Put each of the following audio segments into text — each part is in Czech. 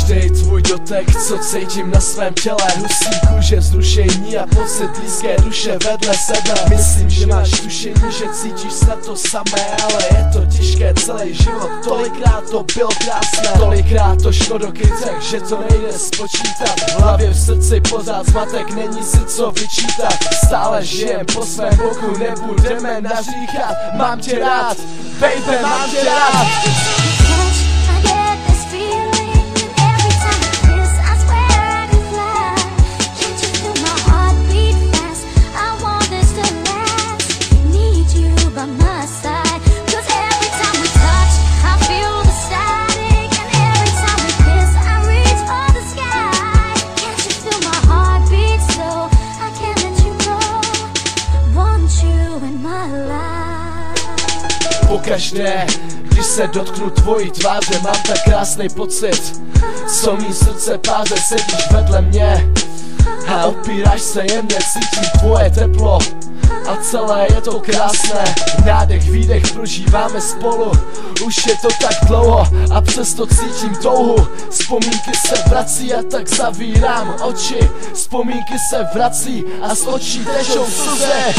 Každý tvůj dotek, co cítím na svém těle, husí kůže, vzrušení a pocit blízké duše vedle sebe. Myslím, že máš tušení, že cítíš snad to samé, ale je to těžké celý život. Tolikrát to bylo krásné, tolikrát to šlo do kytek, že to nejde spočítat. V hlavě, v srdci pořád zmatek, není si co vyčítat. Stále žijem po svém boku, nebudeme naříkat. Mám tě rád, baby, mám tě rád. Pokaždé, když se dotknu tvojí tváře, mám tak krásný pocit, co mý srdce páře. Sedíš vedle mě a opíráš se jemně, cítím tvoje teplo a celé je to krásné. Nádech, výdech prožíváme spolu, už je to tak dlouho a přesto cítím touhu. Vzpomínky se vrací a tak zavírám oči. Vzpomínky se vrací a z očí tečou slzy.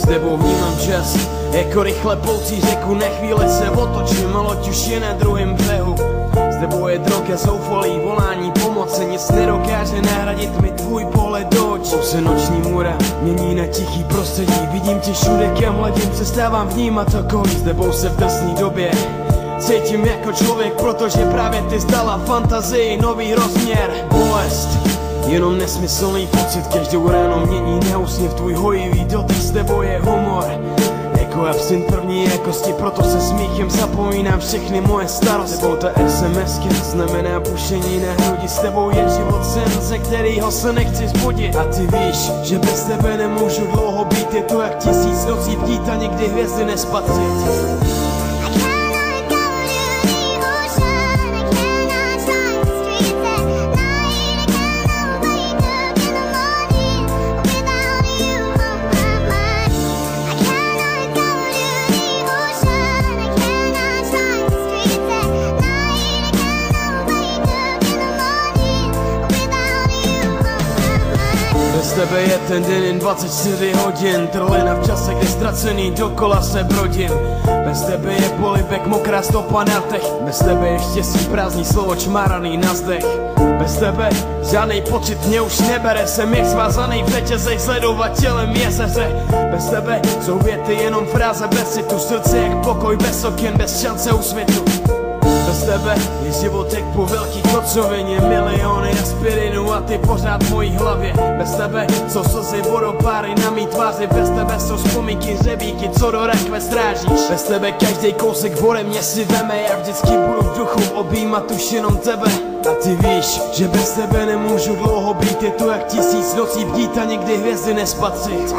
tebou vnímám čas, jako rychle ploucí řeku. Na chvíli se otočím a loď už je na druhém břehu. S tebou je droga, zoufalý volání pomoci, nic nedokáže nahradit mi tvůj pohled do očí. Se noční můra mění na tichý prostředí, vidím tě všude, kam hledím, přestávám vnímat okolí. S tebou se v drsný době cítím jako člověk, protože právě ty zdala fantazii nový rozměr. Bolest, jenom nesmyslný pocit, každou ráno mění neúsměv, tvůj hojivý dotyk, s tebou je humor jako absint první jakosti, proto se smíchem zapomínám všechny moje starosti. S tebou ta SMSky znamená pušení na hrudi, s tebou je život sen, ze kterýho se nechci zbudit. A ty víš, že bez tebe nemůžu dlouho být, je to jak 1000 nocí bdít a nikdy hvězdy nespatřit. Bez tebe je ten den jen 24 hodin, trlina v čase, kde ztracený dokola se brodím. Bez tebe je polibek, mokrá stopa na tech, bez tebe ještě si prázdný slovo čmáraný na zdech. Bez tebe žádnej pocit mě už nebere, jsem jak svázaný v řetězech, sledovat tělem jezeře. Bez tebe jsou věty jenom fráze bez citu, srdce jak pokoj bez okien, bez šance úsvitu. Bez Bez tebe je život jak po velký kocovině, miliony aspirinu a ty pořád v mojí hlavě. Bez tebe jsou slzy vodopáry na mý tváři, bez tebe jsou vzpomínky řebíky, co do rakve strážíš. Bez tebe každý kousek vore mě si veme, já vždycky budu v duchu objímat už jenom tebe. A ty víš, že bez tebe nemůžu dlouho být, je to jak 1000 nocí bdít a nikdy hvězdy nespatřit.